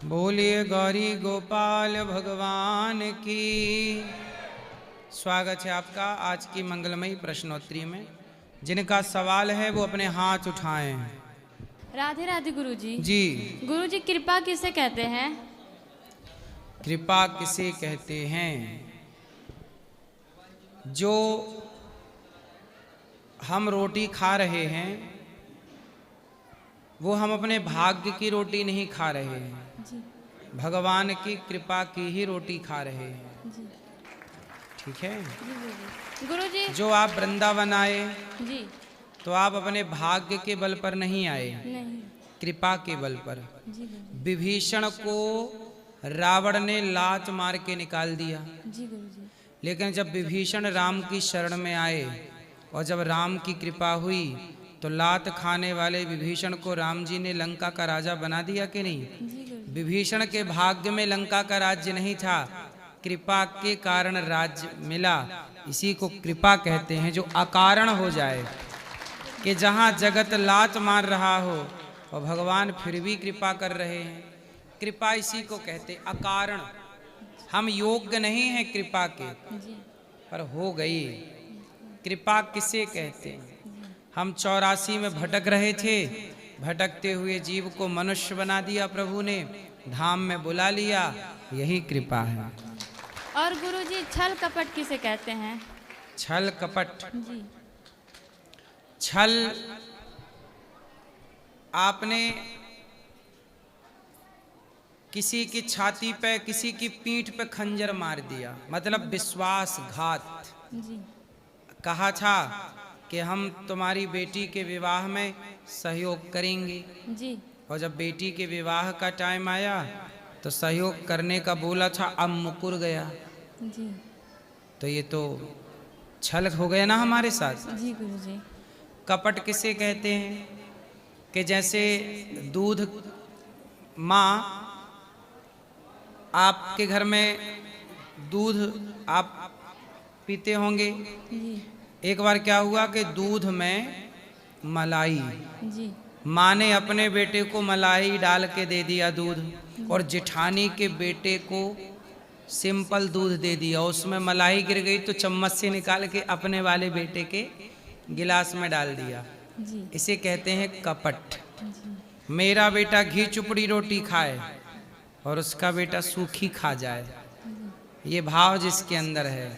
बोलिए गौरी गोपाल भगवान की। स्वागत है आपका आज की मंगलमयी प्रश्नोत्तरी में। जिनका सवाल है वो अपने हाथ उठाएं। राधे राधे गुरुजी। जी। गुरुजी, कृपा किसे कहते हैं? कृपा किसे कहते हैं? जो हम रोटी खा रहे हैं वो हम अपने भाग्य की रोटी नहीं खा रहे हैं, जी। भगवान की कृपा की ही रोटी खा रहे हैं। जी। ठीक है। गुरुजी। जो आप वृंदावन आए जी। तो आप अपने भाग्य के बल पर नहीं आए, नहीं। कृपा के बल पर। जी गुरुजी। विभीषण को रावण ने लात मार के निकाल दिया, जी गुरुजी। लेकिन जब विभीषण राम की शरण में आए और जब राम की कृपा हुई तो लात खाने वाले विभीषण को राम जी ने लंका का राजा बना दिया कि नहीं? जी गुरुजी। विभीषण के भाग्य में लंका का राज्य नहीं था, कृपा के कारण राज्य मिला। इसी को कृपा कहते हैं, जो अकारण हो जाए, कि जहाँ जगत लात मार रहा हो और भगवान फिर भी कृपा कर रहे हैं। कृपा इसी को कहते, अकारण। हम योग्य नहीं हैं कृपा के, जी। पर हो गई। कृपा किसे कहते हैं? हम 84 में भटक रहे थे, भटकते हुए जीव को मनुष्य बना दिया प्रभु ने, धाम में बुला लिया, यही कृपा है। और गुरुजी, छल कपट किसे कहते हैं? छल कपट। जी। छल, आपने किसी की छाती पे, किसी की पीठ पे खंजर मार दिया, मतलब विश्वासघात। जी। कहा था कि हम तुम्हारी बेटी के विवाह में सहयोग करेंगे, जी। और जब बेटी के विवाह का टाइम आया तो सहयोग करने का बोला था, अब मुकुर गया। जी। तो ये तो छल हो गया ना हमारे साथ। जी गुरुजी। कपट किसे कहते हैं? कि जैसे दूध, माँ आपके घर में दूध आप पीते होंगे। जी। एक बार क्या हुआ कि दूध में मलाई, जी। माँ ने अपने बेटे को मलाई डाल के दे दिया दूध, और जेठानी के बेटे को सिंपल दूध दे दिया। उसमें मलाई गिर गई तो चम्मच से निकाल के अपने वाले बेटे के गिलास में डाल दिया। जी। इसे कहते हैं कपट। जी। मेरा बेटा घी चुपड़ी रोटी खाए और उसका बेटा सूखी खा जाए, ये भाव जिसके अंदर है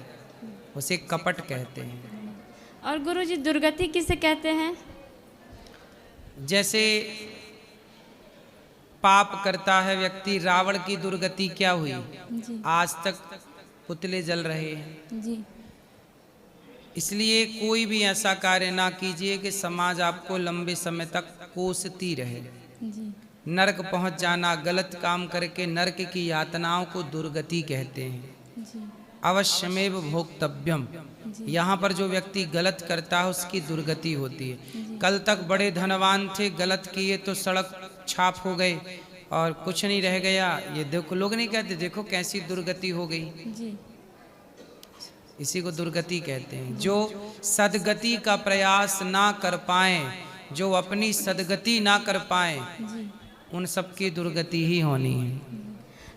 उसे कपट कहते हैं। और गुरुजी, दुर्गति किसे कहते हैं? जैसे पाप करता है व्यक्ति, रावण की दुर्गति क्या हुई? जी। आज तक पुतले जल रहे हैं। जी। इसलिए कोई भी ऐसा कार्य ना कीजिए कि समाज आपको लंबे समय तक कोसती रहे। जी। नरक पहुंच जाना, गलत काम करके नरक की यातनाओं को दुर्गति कहते हैं। जी। अवश्यमेव भोक्तव्यम। यहाँ पर जो व्यक्ति गलत करता है उसकी दुर्गति होती है। कल तक बड़े धनवान थे, गलत किए तो सड़क छाप हो गए और कुछ नहीं रह गया। ये देखो, लोग नहीं कहते देखो कैसी दुर्गति हो गई। जी। इसी को दुर्गति कहते हैं। जो सदगति का प्रयास ना कर पाए, जो अपनी सदगति ना कर पाए, जी। उन सबकी दुर्गति ही होनी है।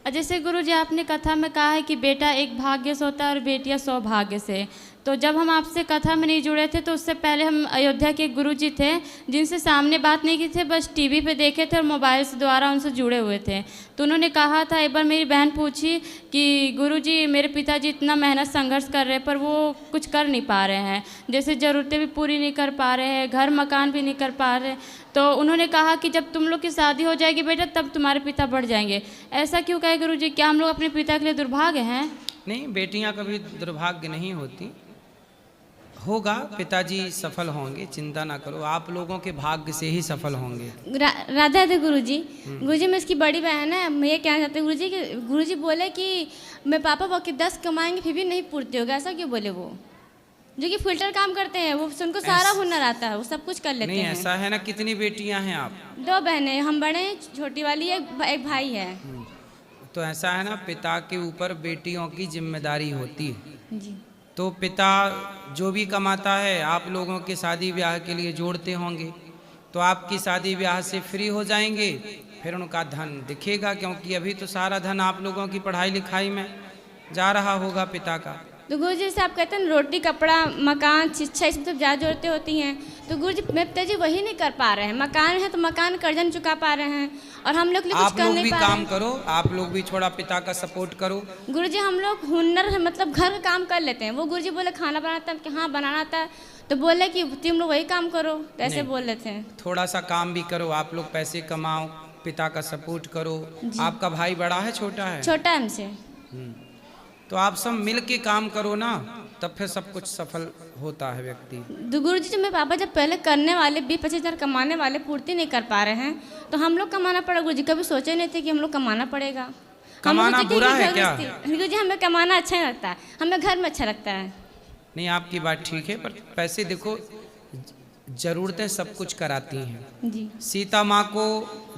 जैसे गुरुजी, आपने कथा में कहा है कि बेटा एक भाग्य से होता है और बेटियां सौभाग्य से। तो जब हम आपसे कथा में नहीं जुड़े थे तो उससे पहले हम अयोध्या के गुरुजी थे जिनसे सामने बात नहीं की थे, बस टीवी पे देखे थे और मोबाइल से द्वारा उनसे जुड़े हुए थे। तो उन्होंने कहा था, एक बार मेरी बहन पूछी कि गुरुजी मेरे पिताजी इतना मेहनत संघर्ष कर रहे हैं पर वो कुछ कर नहीं पा रहे हैं, जैसे ज़रूरतें भी पूरी नहीं कर पा रहे हैं, घर मकान भी नहीं कर पा रहे। तो उन्होंने कहा कि जब तुम लोग की शादी हो जाएगी बेटा तब तुम्हारे पिता बढ़ जाएंगे। ऐसा क्यों कहे गुरुजी? क्या हम लोग अपने पिता के लिए दुर्भाग्य हैं? नहीं, बेटियां कभी दुर्भाग्य नहीं होती। होगा, पिताजी सफल होंगे, चिंता ना करो, आप लोगों के भाग्य से ही सफल होंगे। राधे राधे गुरुजी। गुरुजी, मैं इसकी बड़ी बहन है। मैं ये कहना चाहती हूँ गुरुजी कि गुरुजी बोले कि मैं पापा बाकी 10 कमाएंगे फिर भी नहीं पूर्ति होगा। ऐसा क्यों बोले? वो जो कि फिल्टर काम करते हैं, वो उनको सारा हुनर आता है, वो सब कुछ कर लेते हैं। नहीं, ऐसा है ना। कितनी बेटियां हैं आप? 2 बहनें, हम बड़े हैं, छोटी वाली है, एक भाई है। तो ऐसा है ना, पिता के ऊपर बेटियों की जिम्मेदारी होती है। जी। तो पिता जो भी कमाता है आप लोगों के शादी ब्याह के लिए जोड़ते होंगे, तो आपकी शादी ब्याह से फ्री हो जाएंगे, फिर उनका धन दिखेगा, क्योंकि अभी तो सारा धन आप लोगों की पढ़ाई लिखाई में जा रहा होगा पिता का। तो गुरुजी जैसे आप कहते हैं ना, रोटी कपड़ा मकान शिक्षा इसमें सब ज़्यादा ज़रूरतें होती हैं, तो गुरुजी मेरे पिताजी वही नहीं कर पा रहे हैं। मकान है तो मकान कर्जा नहीं चुका पा रहे हैं, और हम लोग के लिए कुछ आप कर लोग नहीं भी पा रहे काम हैं। करो, आप लोग भी थोड़ा पिता का सपोर्ट करो। गुरुजी हम लोग हुनर है, मतलब घर का काम कर लेते हैं। वो गुरुजी बोले खाना बनाता है कि हाँ बनाना आता है, तो बोले कि तुम लोग वही काम करो, तो ऐसे बोल रहे थे। थोड़ा सा काम भी करो, आप लोग पैसे कमाओ, पिता का सपोर्ट करो। आपका भाई बड़ा है छोटा है? छोटा है हमसे। तो आप सब मिल के काम करो ना, तब फिर सब कुछ सफल होता है व्यक्ति। तो गुरुजी जो मेरे पापा जब पहले करने वाले 20-25 हज़ार कमाने वाले पूर्ति नहीं कर पा रहे हैं, तो हम लोग कमाना पड़ा। गुरुजी कभी सोचे नहीं थे कि हम लोग कमाना पड़ेगा। कमाना बुरा है क्या? गुरुजी हमें कमाना अच्छा नहीं लगता है, हमें घर में अच्छा लगता है। नहीं, आपकी बात ठीक है, पर पैसे देखो, जरूरतें सब कुछ कराती हैं। जी सीता माँ को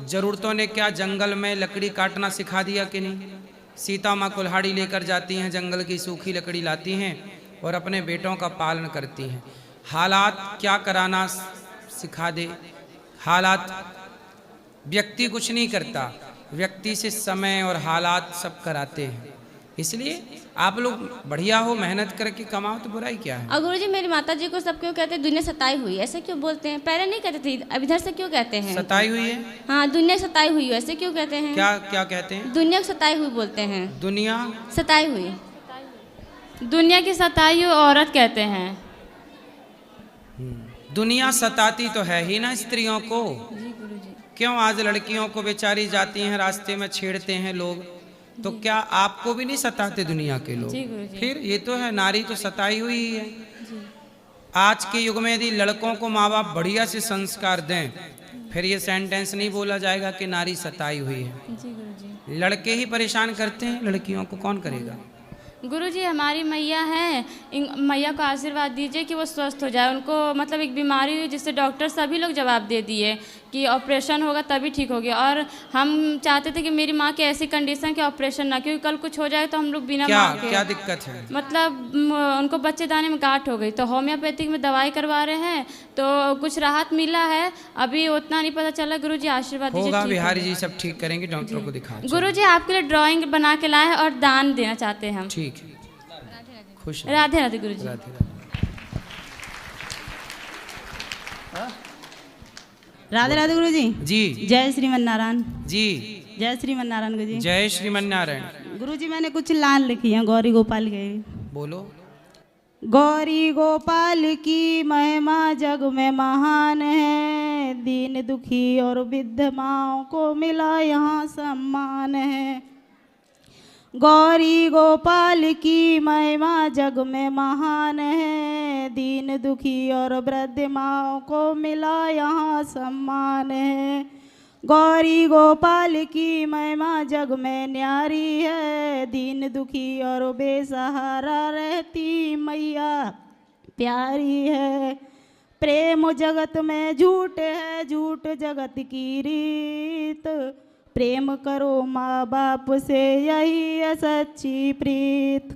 जरूरतों ने क्या जंगल में लकड़ी काटना सिखा दिया कि नहीं? सीता माँ कुल्हाड़ी लेकर जाती हैं, जंगल की सूखी लकड़ी लाती हैं और अपने बेटों का पालन करती हैं। हालात क्या कराना सिखा दे, हालात व्यक्ति कुछ नहीं करता, व्यक्ति से समय और हालात सब कराते हैं। इसलिए आप लोग बढ़िया हो, मेहनत करके कमाओ, तो बुराई क्या है। और गुरुजी मेरी माता जी को सब क्यों कहते हैं दुनिया सताई हुई, ऐसे क्यों बोलते हैं? पहले नहीं कहते थे, अब इधर से क्यों कहते हैं? सताई हुई है? हाँ, दुनिया सताई हुई, ऐसे क्यों कहते हैं? क्या क्या कहते हैं? दुनिया को सताई हुई बोलते हैं। दुनिया सताई हुई, दुनिया की सताई हुई औरत कहते हैं। दुनिया सताती तो है ही ना स्त्रियों को। जी गुरुजी। क्यों आज लड़कियों को बेचारी जाती हैं, रास्ते में छेड़ते हैं लोग, तो क्या आपको भी नहीं सताते दुनिया के लोग? जी गुरुजी। फिर ये तो है, नारी तो सताई हुई ही है। आज के युग में यदि लड़कों को माँ बाप बढ़िया से संस्कार दें, फिर ये सेंटेंस नहीं बोला जाएगा कि नारी सताई हुई है। जी गुरुजी। लड़के ही परेशान करते हैं, लड़कियों को कौन करेगा? गुरुजी हमारी मैया है, मैया को आशीर्वाद दीजिए कि वो स्वस्थ हो जाए। उनको मतलब एक बीमारी हुई जिससे डॉक्टर सभी लोग जवाब दे दिए कि ऑपरेशन होगा तभी ठीक होगी, और हम चाहते थे कि मेरी माँ की ऐसी कंडीशन कि ऑपरेशन ना, क्योंकि कल कुछ हो जाए तो हम लोग बिना माँ के। क्या दिक्कत है? मतलब उनको बच्चेदानी में गांठ हो गई, तो होम्योपैथिक में दवाई करवा रहे हैं, तो कुछ राहत मिला है, अभी उतना नहीं पता चला। गुरुजी आशीर्वाद दीजिए। होगा, ठीक बिहारी है। जी सब ठीक करेंगे, डॉक्टर को दिखा। गुरुजी आपके लिए ड्राइंग बना के लाए हैं और दान देना चाहते हैं हम। ठीक है, खुश रहो। राधे राधे गुरुजी। राधे राधे। राधे राधे गुरु जी। जी जय श्रीमन नारायण। जी, जय श्रीमन नारायण गुरु जी। जय श्रीमन नारायण। गुरु जी मैंने कुछ लाइन लिखी है गौरी गोपाल के। बोलो। गौरी गोपाल की महिमा जग में महान है, दीन दुखी और वृद्ध माओं को मिला यहाँ सम्मान है। गौरी गोपाल की महिमा जग में महान है, दीन दुखी और वृद्ध माओं को मिला यहाँ सम्मान है। गौरी गोपाल की महिमा जग में न्यारी है, दीन दुखी और बेसहारा रहती मैया प्यारी है। प्रेम जगत में झूठ है, झूठ जगत की रीत, प्रेम करो माँ बाप से यही है सच्ची प्रीत।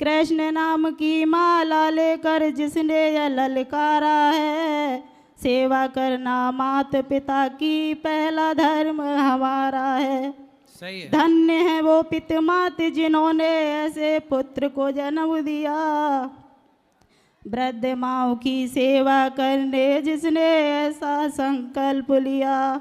कृष्ण नाम की माला लेकर जिसने यह ललकारा है, सेवा करना मात पिता की पहला धर्म हमारा है। सही है। धन्य है वो पित मात जिन्होंने ऐसे पुत्र को जन्म दिया, वृद्ध माँ की सेवा करने जिसने ऐसा संकल्प लिया।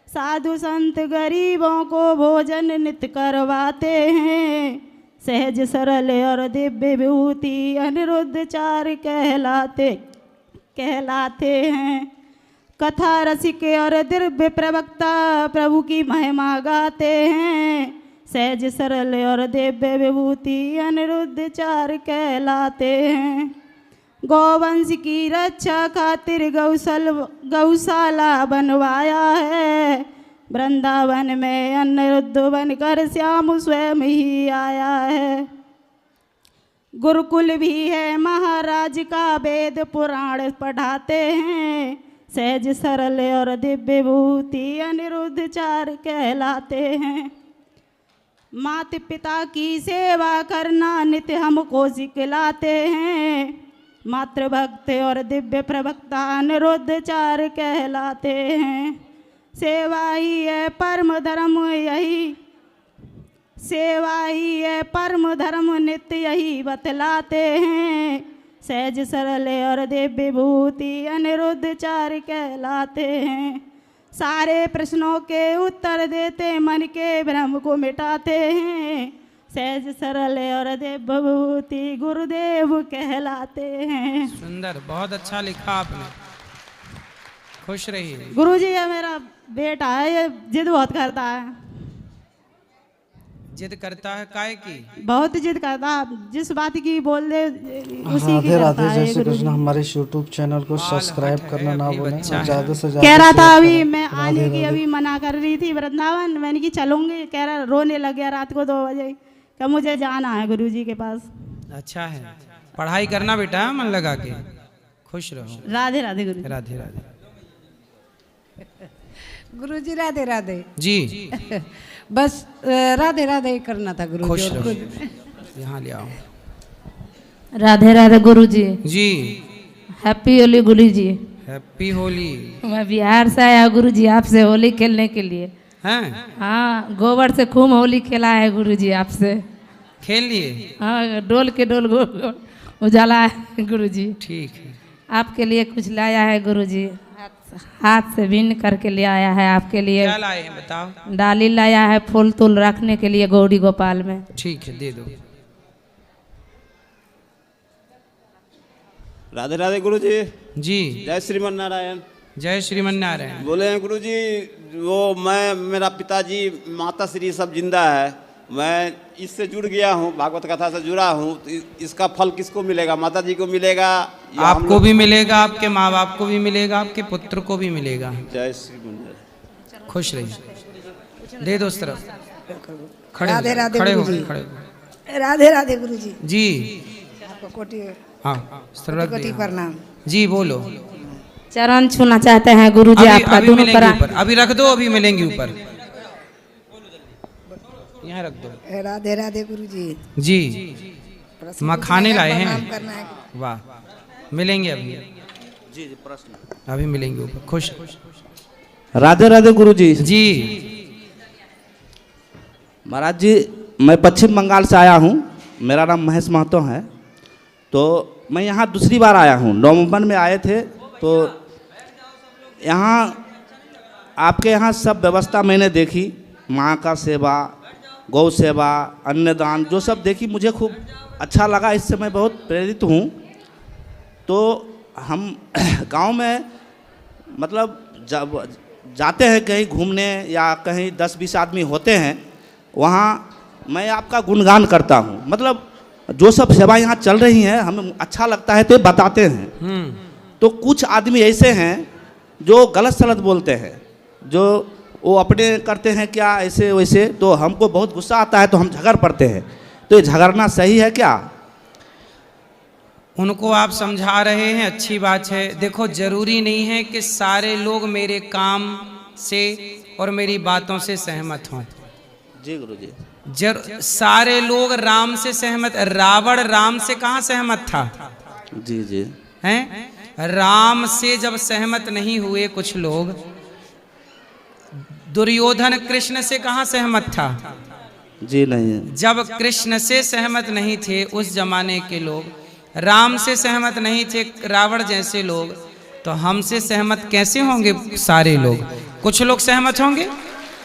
साधु संत गरीबों को भोजन नित करवाते हैं, सहज सरल और दिव्य विभूति अनिरुद्ध चार कहलाते हैं। कथा रसिक और दिव्य प्रवक्ता प्रभु की महिमा गाते हैं, सहज सरल और दिव्य विभूति अनिरुद्ध चार कहलाते हैं। गौवंश की रक्षा खातिर गौशाला बनवाया है, वृंदावन में अनिरुद्ध बनकर श्याम स्वयं ही आया है। गुरुकुल भी है महाराज का, वेद पुराण पढ़ाते हैं, सहज सरल और दिव्य विभूति अनिरुद्ध चार कहलाते हैं। माता पिता की सेवा करना नित्य हमको सिखलाते हैं, मातृभक्त और दिव्य प्रवक्ता अनिरुद्धाचार्य कहलाते हैं। सेवा ही है परम धर्म, यही सेवा ही है परम धर्म, नित्य यही बतलाते हैं। सहज सरल और दिव्य विभूति अनिरुद्धाचार्य कहलाते हैं। सारे प्रश्नों के उत्तर देते, मन के भ्रम को मिटाते हैं। सहज सरल और दिव्य विभूति गुरुदेव कहलाते हैं। सुंदर, बहुत अच्छा लिखा आपने। खुश रहिए। गुरुजी, ये मेरा बेटा है, ये जिद बहुत करता है। जिद करता है काय की? बहुत जिद करता है, जिस बात की बोल दे उसी की राधे करता राधे। है। जय श्री कृष्ण। हमारे यूट्यूब चैनल को सब्सक्राइब करना ना भूलें और ज़्यादा से ज़्यादा कह रहा था शेयर अभी करें। मैं राधे आने की राधे। अभी मना कर रही थी वृंदावन, मैंने की चलूंगी, कह रहा रोने लग गया रात को 2 बजे, क्या मुझे जाना है गुरुजी के पास। अच्छा है, पढ़ाई करना बेटा मन लगा के। खुश रहो। राधे राधे गुरुजी। राधे राधे। गुरुजी राधे राधे। जी बस राधे राधे करना था गुरुजी। खुश और रहो। खुद। यहाँ ले आओ। राधे राधे गुरुजी। जी हैप्पी होली गुरुजी। हैप्पी होली। मैं बिहार से आया गुरुजी आपसे होली खेलने के लिए। हैं? हाँ, गोबर से खूब होली खेला है गुरुजी आपसे। खेल लिए? हाँ, डोल के डोल गोल उजाला है गुरुजी। ठीक है। आपके लिए कुछ लाया है गुरुजी, हाथ से बीन करके ले आया है आपके लिए। क्या लाए हैं बताओ? डाली लाया है फूल तूल रखने के लिए गौरी गोपाल में। ठीक है, दे दो। राधे राधे गुरुजी। जी जय श्रीमन नारायण। जय श्रीमन नारायण। बोले हैं गुरुजी, वो मैं मेरा पिताजी माता श्री सब जिंदा है, मैं इससे जुड़ गया हूँ, भागवत कथा से जुड़ा हूँ, तो इसका फल किसको मिलेगा? माता जी को मिलेगा या हम आपको लोग? भी मिलेगा, आपके माँ बाप को भी मिलेगा, आपके पुत्र को भी मिलेगा। जय श्रीमन नारायण। खुश रहिए। दे दो उस तरफ। खड़े राधे हो, राधे खड़े हो, गुरुजी। खड़े हो। राधे राधे गुरुजी। जी आपको कोटि हाँ, इस तरफ कोटि दिया। प्रणाम। जी बोलो। चरण छूना चाहते हैं गुरुजी अभी आपका अभी दोनों मिलेंगे ऊपर, अभी रख दो, अभी मिलेंगे ऊपर। यहाँ रख दो। राधे राधे गुरुजी। जी प्रश्न मखाने पूछना है, लाए हैं। प्रणाम करना है। वाह, मिलेंगे अभी। जी प्रश्न अभी मिलेंगे ऊपर। खुश। राधे राधे गुरुजी। जी महाराज जी, मैं पश्चिम बंगाल से आया हूँ, मेरा नाम महेश महतो है। तो मैं यहाँ दूसरी बार आया हूँ। नवंबर में आए थे, तो यहाँ आपके यहाँ सब व्यवस्था मैंने देखी, माँ का सेवा, गौ सेवा, अन्नदान, जो सब देखी मुझे खूब अच्छा लगा, इससे मैं बहुत प्रेरित हूँ। तो हम गांव में मतलब जब जाते हैं कहीं घूमने या कहीं 10-20 आदमी होते हैं, वहाँ मैं आपका गुणगान करता हूँ। मतलब जो सब सेवा यहाँ चल रही हैं हमें अच्छा लगता है तो बताते हैं। तो कुछ आदमी ऐसे हैं जो गलत सलत बोलते हैं, जो वो अपने करते हैं क्या ऐसे वैसे, तो हमको बहुत गुस्सा आता है, तो हम झगड़ पड़ते हैं। तो ये झगड़ना सही है क्या? उनको आप समझा रहे हैं, अच्छी बात है। देखो, जरूरी नहीं है कि सारे लोग मेरे काम से और मेरी बातों से सहमत हों। जी गुरुजी। सारे लोग राम से सहमत, रावण राम से कहाँ सहमत था? जी जी। हैं? राम से जब सहमत नहीं हुए कुछ लोग, दुर्योधन कृष्ण से कहाँ सहमत था? जी नहीं। जब कृष्ण से सहमत नहीं थे उस जमाने के लोग, राम से सहमत नहीं थे रावण जैसे लोग, तो हमसे सहमत कैसे होंगे सारे लोग? कुछ लोग सहमत होंगे,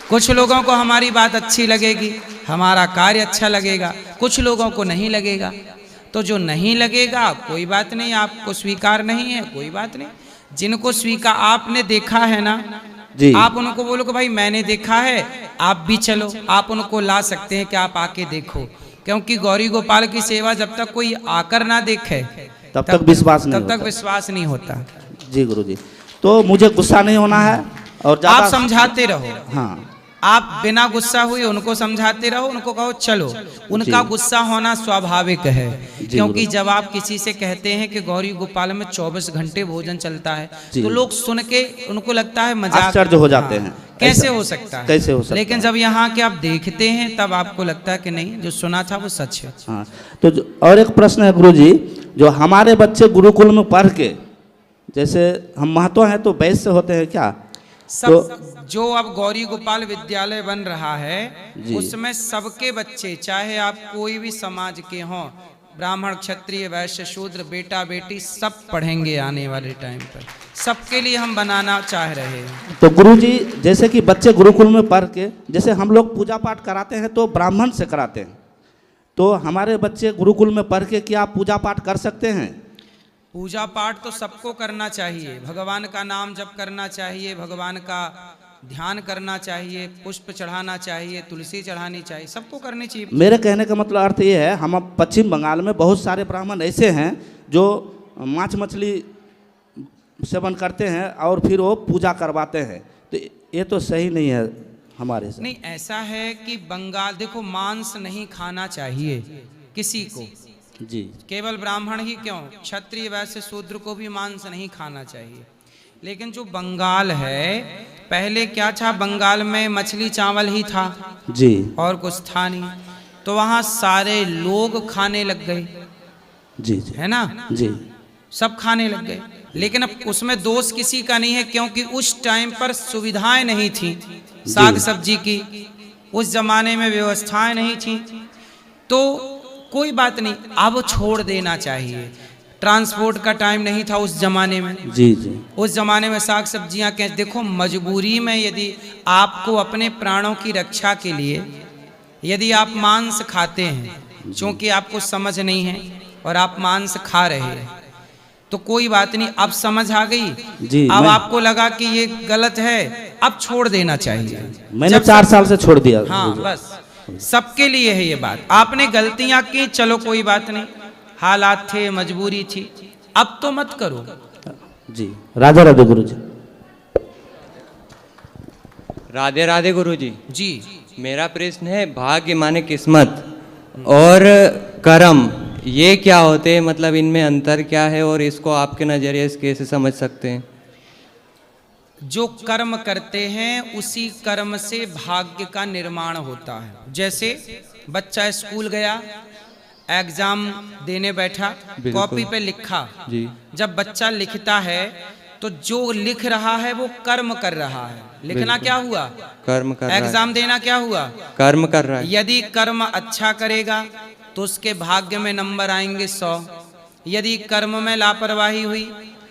कुछ लोगों को हमारी बात अच्छी लगेगी, हमारा कार्य अच्छा लगेगा, कुछ लोगों को नहीं लगेगा। तो जो नहीं लगेगा कोई बात नहीं, आपको स्वीकार नहीं है कोई बात नहीं। जिनको स्वीकार आपने देखा है ना जी। आप उनको बोलो कि भाई मैंने देखा है, आप भी चलो, आप उनको ला सकते हैं कि आप आके देखो। क्योंकि गौरी गोपाल की सेवा जब तक कोई आकर ना देखे तब तक विश्वास नहीं तब तक होता। विश्वास नहीं होता। जी गुरुजी। तो मुझे गुस्सा नहीं होना है और आप ज़्यादा समझाते रहो, हाँ। आप बिना गुस्सा हुए उनको समझाते रहो, उनको कहो चलो। उनका जी। गुस्सा होना स्वाभाविक है, क्योंकि गुरुजी। जब आप किसी से कहते हैं कि गौरी गोपाल में 24 घंटे भोजन चलता है, जी। तो लोग सुन के उनको लगता है मजाक, आश्चर्य हो जाते हैं। कैसे ऐसा- हो सकता है, कैसे हो सकता लेकिन है? जब यहाँ के आप देखते हैं तब आपको लगता है कि नहीं, जो सुना था वो सच है। हाँ। तो और एक प्रश्न है गुरुजी, जो हमारे बच्चे गुरुकुल में पढ़ के, जैसे हम महतो हैं तो वैश्य होते हैं क्या? सब जो अब गौरी गोपाल विद्यालय बन रहा है जी। उसमें सबके बच्चे, चाहे आप कोई भी समाज के हों, ब्राह्मण क्षत्रिय वैश्य शूद्र, बेटा बेटी, सब पढ़ेंगे आने वाले टाइम पर। सबके लिए हम बनाना चाह रहे हैं। तो गुरुजी जैसे कि बच्चे गुरुकुल में पढ़ के, जैसे हम लोग पूजा पाठ कराते हैं तो ब्राह्मण से कराते हैं, तो हमारे बच्चे गुरुकुल में पढ़ के क्या पूजा पाठ कर सकते हैं? पूजा पाठ तो सबको करना चाहिए, भगवान का नाम जप करना चाहिए, भगवान का ध्यान करना चाहिए, पुष्प चढ़ाना चाहिए, तुलसी चढ़ानी चाहिए, सबको करनी चाहिए। मेरे कहने का मतलब अर्थ ये है, हम अब पश्चिम बंगाल में बहुत सारे ब्राह्मण ऐसे हैं जो मांस मछली सेवन करते हैं और फिर वो पूजा करवाते हैं, तो ये तो सही नहीं है हमारे से। नहीं, ऐसा है कि बंगाल, देखो, मांस नहीं खाना चाहिए किसी को जी। केवल ब्राह्मण ही क्यों, क्षत्रिय वैश्य शूद्र को भी मांस नहीं खाना चाहिए। लेकिन जो बंगाल है, पहले क्या था, बंगाल में मछली चावल ही था जी, और कुछ था नहीं, तो वहाँ सारे लोग खाने लग गए, जी जी, है ना, जी सब खाने लग गए। लेकिन अब उसमें दोष किसी का नहीं है, क्योंकि उस टाइम पर सुविधाएं नहीं थी साग सब्जी की, उस जमाने में व्यवस्थाएं नहीं थी, तो कोई बात नहीं, अब छोड़ देना चाहिए। ट्रांसपोर्ट का टाइम नहीं था उस जमाने में, जी जी, उस जमाने में साग सब्जियां कैसे, देखो, मजबूरी में यदि आपको अपने प्राणों की रक्षा के लिए यदि आप मांस खाते हैं, क्योंकि आपको समझ नहीं है और आप मांस खा रहे हैं, तो कोई बात नहीं, अब समझ आ गई जी। अब आपको लगा कि ये गलत है, अब छोड़ देना चाहिए। मैंने 4 साल से छोड़ दिया। हाँ, बस सबके लिए है ये बात। आपने गलतियां की, चलो कोई बात नहीं, हालात थे, मजबूरी थी, अब तो मत करो। जी, राधे राधे गुरु जी। राधे राधे गुरु जी। जी, मेरा प्रश्न है, भाग्य माने किस्मत और कर्म, ये क्या होते हैं, मतलब इनमें अंतर क्या है और इसको आपके नज़रिए से कैसे समझ सकते हैं? जो कर्म करते हैं उसी कर्म से भाग्य का निर्माण होता है। जैसे बच्चा स्कूल गया, एग्जाम देने बैठा, कॉपी पे लिखा जी। जब बच्चा लिखता है तो जो लिख रहा है वो कर्म कर रहा है। लिखना क्या हुआ? कर्म कर रहा है। एग्जाम देना क्या हुआ? कर्म कर रहा है। यदि कर्म अच्छा करेगा तो उसके भाग्य में नंबर आएंगे 100, यदि कर्म में लापरवाही हुई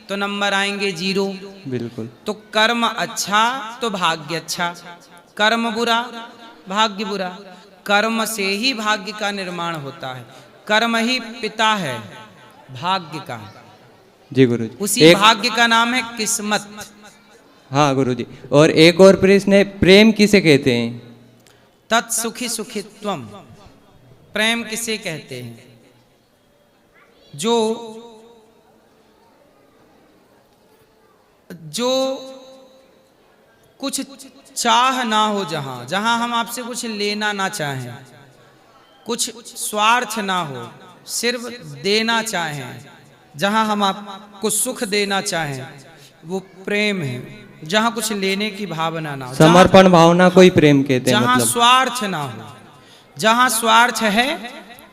तो नंबर आएंगे 0। बिल्कुल। तो कर्म अच्छा तो भाग्य अच्छा, कर्म बुरा भाग्य बुरा। कर्म से ही भाग्य का निर्माण होता है, कर्म ही पिता है भाग्य का। जी गुरु जी। उसी भाग्य का नाम है किस्मत। हाँ गुरु जी। और एक और प्रश्न है, प्रेम किसे कहते हैं? तत्सुखी सुखित्वम, प्रेम किसे कहते हैं? जो कुछ चाह ना हो, जहां हम आपसे कुछ लेना ना चाहें, कुछ स्वार्थ ना हो, सिर्फ देना चाहें, जहां हम आपको सुख देना चाहें, वो प्रेम है। जहां कुछ लेने की भावना ना हो, समर्पण भावना को ही प्रेम कहते हैं। जहां मतलब स्वार्थ ना हो, जहां स्वार्थ है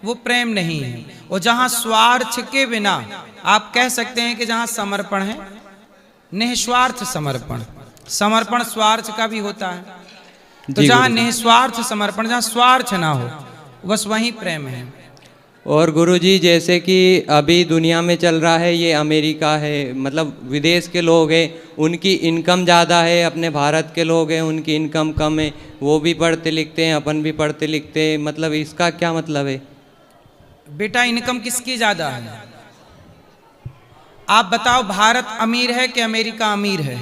वो प्रेम नहीं है। और जहां स्वार्थ के बिना, आप कह सकते हैं कि जहां समर्पण है, निस्वार्थ समर्पण, समर्पण स्वार्थ का भी होता है। तो जहां निस्वार्थ समर्पण, जहां स्वार्थ ना हो, बस वही प्रेम है। और गुरुजी, जैसे कि अभी दुनिया में चल रहा है, ये अमेरिका है, मतलब विदेश के लोग हैं, उनकी इनकम ज़्यादा है, अपने भारत के लोग हैं उनकी इनकम कम है, वो भी पढ़ते लिखते हैं, अपन भी पढ़ते लिखते हैं, मतलब इसका क्या मतलब है? बेटा, इनकम किसकी ज़्यादा है? आप बताओ, भारत अमीर है कि अमेरिका अमीर है?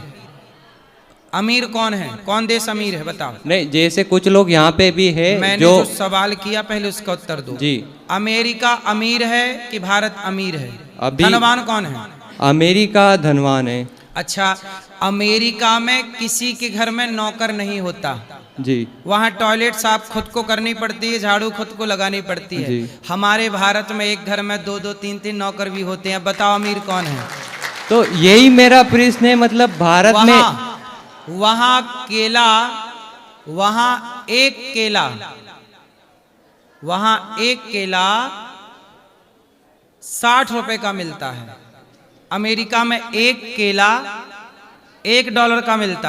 अमीर कौन है? कौन देश अमीर है बताओ? नहीं, जैसे कुछ लोग यहाँ पे भी है, मैंने जो सवाल किया पहले उसका उत्तर दो जी। अमेरिका अमीर है कि भारत अमीर है? अभी धनवान कौन है? अमेरिका धनवान है। अच्छा, अमेरिका में किसी के घर में नौकर नहीं होता जी। वहाँ टॉयलेट साफ खुद को करनी पड़ती है, झाड़ू खुद को लगानी पड़ती है। हमारे भारत में एक घर में 2-2, 3-3 नौकर भी होते हैं। बताओ अमीर कौन है? तो यही मेरा प्रश्न है, मतलब भारत में वहाँ केला, वहाँ एक केला 60 रुपए का मिलता है। अमेरिका में एक केला $1 का मिलता है।